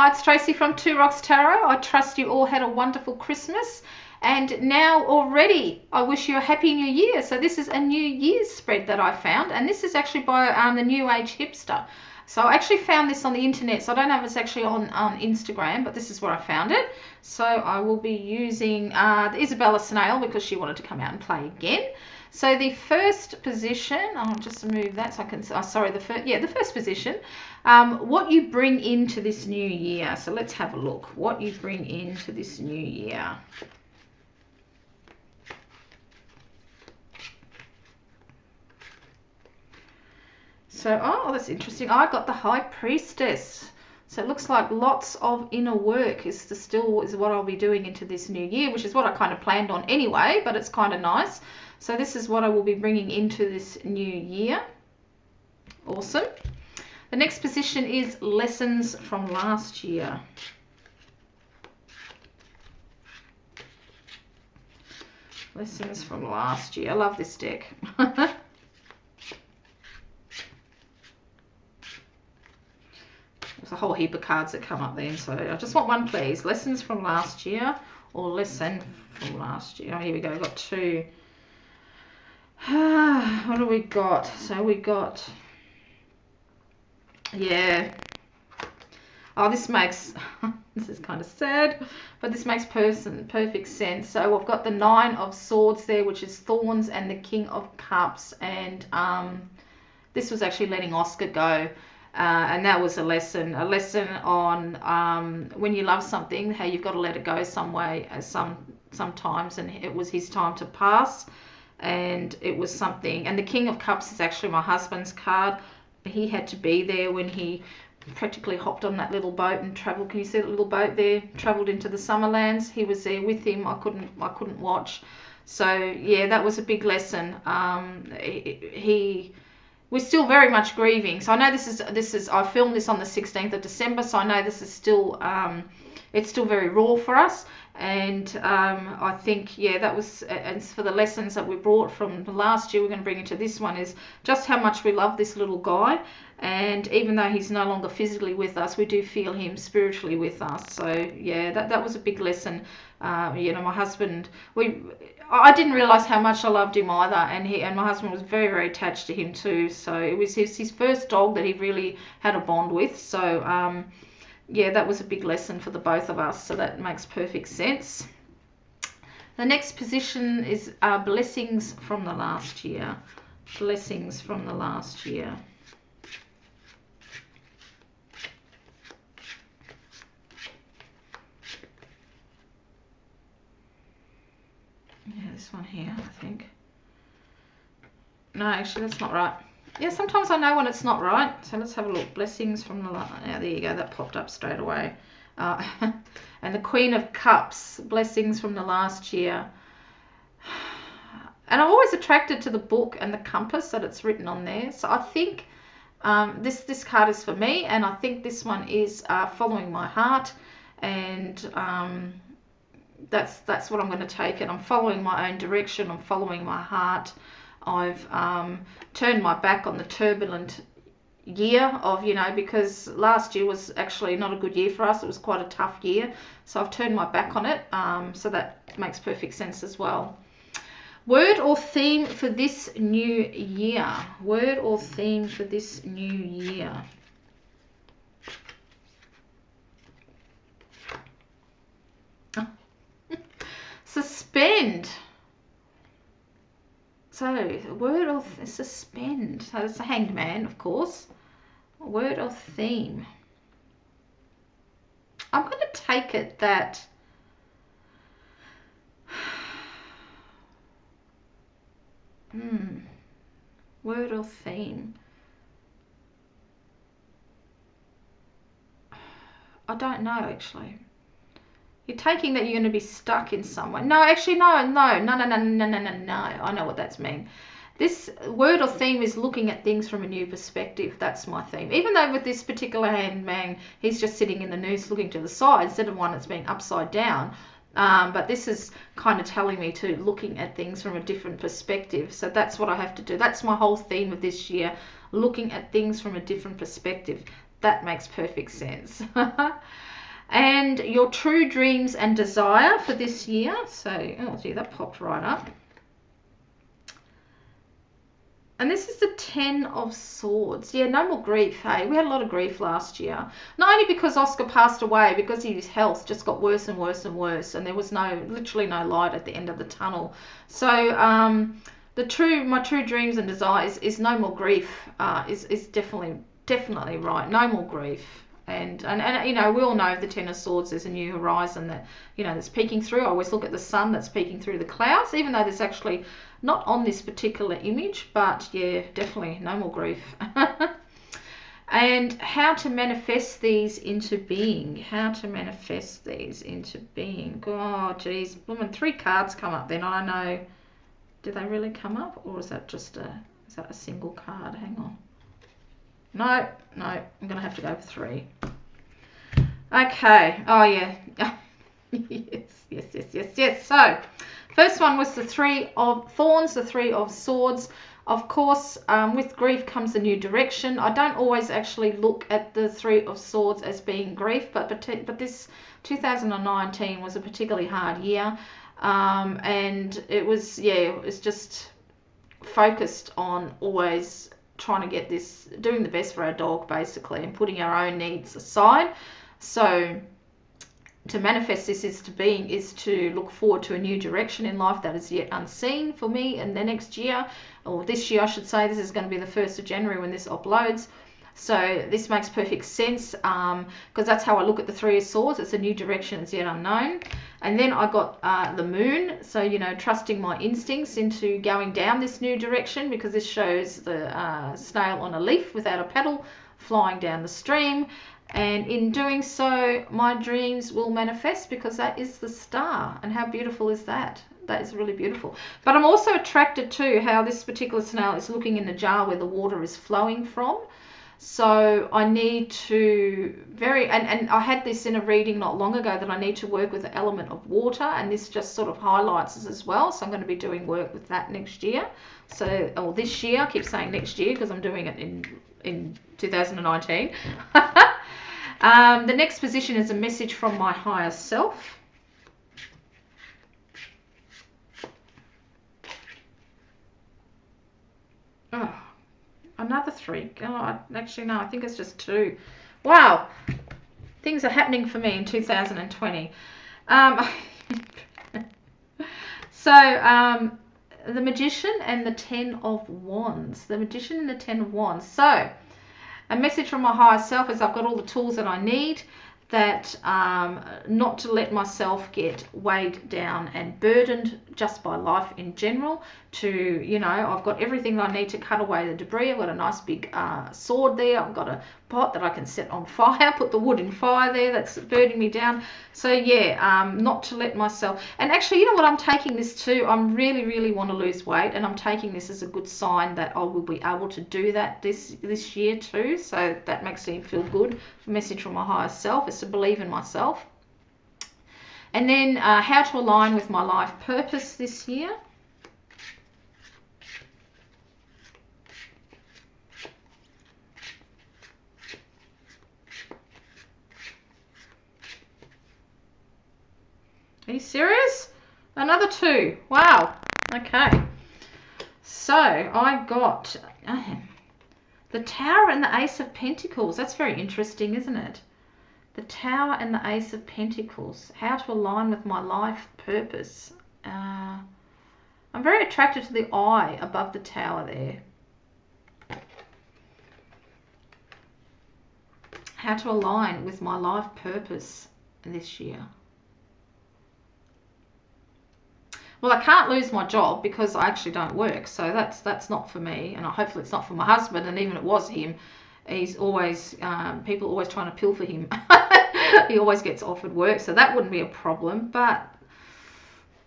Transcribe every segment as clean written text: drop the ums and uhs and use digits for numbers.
Hi, it's Tracy from Two Rocks Tarot. I trust you all had a wonderful Christmas. And now already I wish you a happy new year. So this is a New Year's spread that I found. And this is actually by the New Age Hipster. So I actually found this on the internet. So I don't know if it's actually on Instagram, but this is where I found it. So I will be using Isabella Snail because she wanted to come out and play again. So the first position, I'll just move that so I can, the first position, what you bring into this new year. So let's have a look, what you bring into this new year. So, oh, that's interesting. I got the High Priestess. So it looks like lots of inner work is what I'll be doing into this new year, which is what I kind of planned on anyway, but it's kind of nice. So this is what I will be bringing into this new year. Awesome. The next position is lessons from last year. Lessons from last year. I love this deck. There's a whole heap of cards that come up then, so I just want one, please. Lessons from last year or lesson from last year. Oh, here we go. We've got two. What do we got? So we got, yeah. Oh, this makes, this is kind of sad, but this makes perfect sense. So we've got the Nine of Swords there, which is thorns, and the King of Cups. And this was actually letting Oscar go. And that was a lesson on when you love something, how you've got to let it go some way, sometimes, and it was his time to pass, and it was something. And the King of Cups is actually my husband's card. He had to be there when he practically hopped on that little boat and traveled. Can you see the little boat there? Traveled into the Summerlands. He was there with him. I couldn't watch. So yeah, that was a big lesson. We're still very much grieving. So I know this is I filmed this on the 16th of December, so I know this is still it's still very raw for us. And I think, yeah, that was, and for the lessons that we brought from last year, we're going to bring into this one is just how much we love this little guy. And even though he's no longer physically with us, we do feel him spiritually with us. So yeah, that was a big lesson. You know, my husband, I didn't realize how much I loved him either, and my husband was very, very attached to him too. So it was his first dog that he really had a bond with. So yeah, that was a big lesson for the both of us. So that makes perfect sense. The next position is blessings from the last year. Blessings from the last year. Yeah, this one here, I think. No, actually, that's not right. Yeah, sometimes I know when it's not right. So let's have a look. Blessings from the last... Yeah, there you go. That popped up straight away. And the Queen of Cups. Blessings from the last year. And I'm always attracted to the book and the compass that it's written on there. So I think this card is for me. And I think this one is following my heart. And... that's what I'm going to take it. I'm following my own direction. I'm following my heart. I've turned my back on the turbulent year of, you know, because last year was actually not a good year for us. It was quite a tough year. So I've turned my back on it. So that makes perfect sense as well. Word or theme for this new year? Word or theme for this new year? Suspend. So, word or suspend. So, it's a Hanged Man, of course. Word or theme. I'm going to take it that... Word or theme. I don't know, actually. You're taking that you're going to be stuck in somewhere. No, actually, no. I know what that's mean. This word or theme is looking at things from a new perspective. That's my theme. Even though with this particular Hanged Man, he's just sitting in the noose looking to the side instead of one that's being upside down. But this is kind of telling me to looking at things from a different perspective. So that's what I have to do. That's my whole theme of this year, looking at things from a different perspective. That makes perfect sense. And your true dreams and desire for this year. So, oh gee, that popped right up. And this is the 10 of Swords. Yeah, no more grief, hey. We had a lot of grief last year. Not only because Oscar passed away, because his health just got worse and worse and worse, and there was literally no light at the end of the tunnel. So, my true dreams and desires is no more grief. Is definitely right. No more grief. And you know, we all know the 10 of Swords, there's a new horizon that, you know, that's peeking through. I always look at the sun that's peeking through the clouds, even though there's actually not on this particular image, but yeah, definitely no more grief. And how to manifest these into being. How to manifest these into being. Oh, geez. Woman, 3 cards come up then. I know. Did they really come up? Or is that just is that a single card? Hang on. No, I'm going to have to go for 3. Okay. Oh, yeah. Yes. So, first one was the 3 of Thorns, the 3 of Swords. Of course, with grief comes a new direction. I don't always actually look at the 3 of Swords as being grief, but this 2019 was a particularly hard year. And it was just focused on always trying to get this, doing the best for our dog basically, and putting our own needs aside. So to manifest this is to look forward to a new direction in life that is yet unseen for me in the next year, or this year I should say. This is going to be the 1st of January when this uploads. So this makes perfect sense, because that's how I look at the 3 of Swords. It's a new direction, it's yet unknown. And then I got the Moon, so, you know, trusting my instincts into going down this new direction, because this shows the snail on a leaf without a pedal flying down the stream. And in doing so, my dreams will manifest, because that is the star. And how beautiful is that? That is really beautiful. But I'm also attracted to how this particular snail is looking in the jar where the water is flowing from. So I need to and I had this in a reading not long ago, that I need to work with the element of water, and this just sort of highlights this as well. So I'm going to be doing work with that next year. So, or this year, I keep saying next year because I'm doing it in 2019. The next position is a message from my higher self. Oh. Another 3. Oh, actually, no, I think it's just 2. Wow. Things are happening for me in 2020. The Magician and the 10 of Wands. The Magician and the 10 of Wands. So, a message from my higher self is I've got all the tools that I need, that not to let myself get weighed down and burdened just by life in general. To, you know, I've got everything that I need to cut away the debris. I've got a nice big sword there. I've got a pot that I can set on fire, put the wood in fire there that's burning me down. So yeah, not to let myself, and actually, you know what, I'm taking this too, I'm really want to lose weight, and I'm taking this as a good sign that I will be able to do that this year too. So that makes me feel good. A message from my higher self is to believe in myself. And then how to align with my life purpose this year. Are you serious? Another 2. Wow. Okay. So I got the Tower and the Ace of Pentacles. That's very interesting, isn't it? The Tower and the Ace of Pentacles. How to align with my life purpose. I'm very attracted to the eye above the Tower there. How to align with my life purpose this year. Well, I can't lose my job because I actually don't work, so that's not for me, and hopefully it's not for my husband. And even if it was him, he's always people always trying to pilfer him. He always gets offered work, so that wouldn't be a problem. But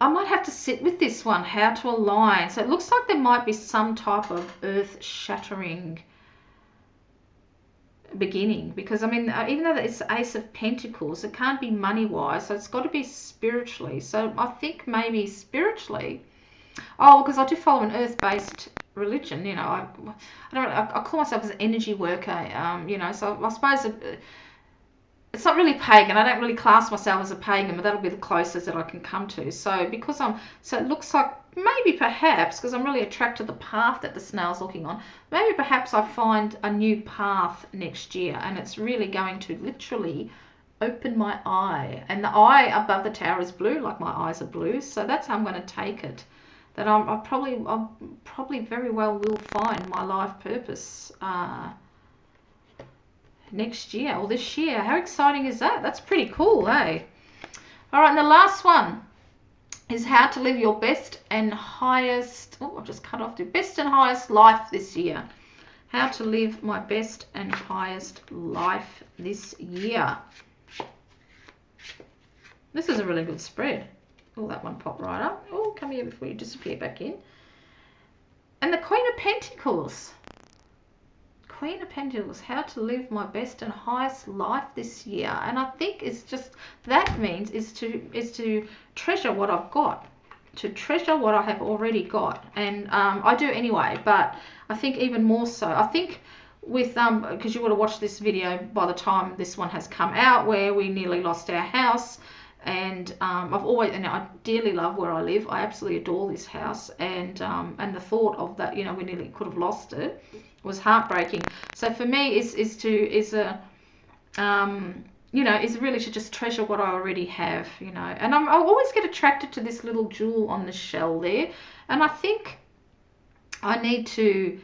I might have to sit with this one, how to align. So it looks like there might be some type of earth-shattering beginning, because I mean, even though it's Ace of Pentacles, it can't be money wise, so it's got to be spiritually. So I think maybe spiritually, because I do follow an earth-based religion, you know. I call myself as an energy worker, you know, so I suppose it's not really pagan. I don't really class myself as a pagan, but that'll be the closest that I can come to. So because so it looks like maybe perhaps, because I'm really attracted to the path that the snail's looking on, maybe perhaps I find a new path next year, and it's really going to literally open my eye. And the eye above the tower is blue, like my eyes are blue. So that's how I'm going to take it. That I probably very well will find my life purpose next year or this year. How exciting is that? That's pretty cool, eh? All right, and the last one is how to live your best and highest, oh, I've just cut off the best and highest life this year. How to live my best and highest life this year. This is a really good spread. Oh, that one popped right up. Oh, come here before you disappear back in. And the Queen of Pentacles. Queen of Pentacles, how to live my best and highest life this year. And I think it's just, that means is to treasure what I've got, to treasure what I have already got. And I do anyway, but I think even more so. I think with, because you would have watched this video by the time this one has come out, where we nearly lost our house. And I dearly love where I live. I absolutely adore this house, and the thought of that, we nearly could have lost it, was heartbreaking. So for me, is really to just treasure what I already have, And I always get attracted to this little jewel on the shell there, and I think I need to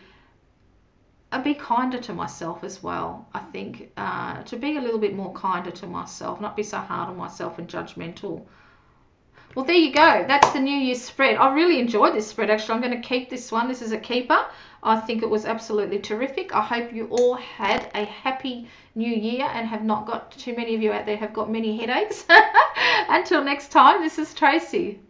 be kinder to myself as well. I think to be a little bit more kinder to myself, not be so hard on myself and judgmental. Well, there you go. That's the New Year's spread. I really enjoyed this spread, actually. I'm going to keep this one. This is a keeper. I think it was absolutely terrific. I hope you all had a happy New Year and have not got, too many of you out there have got many headaches. Until next time, this is Tracy.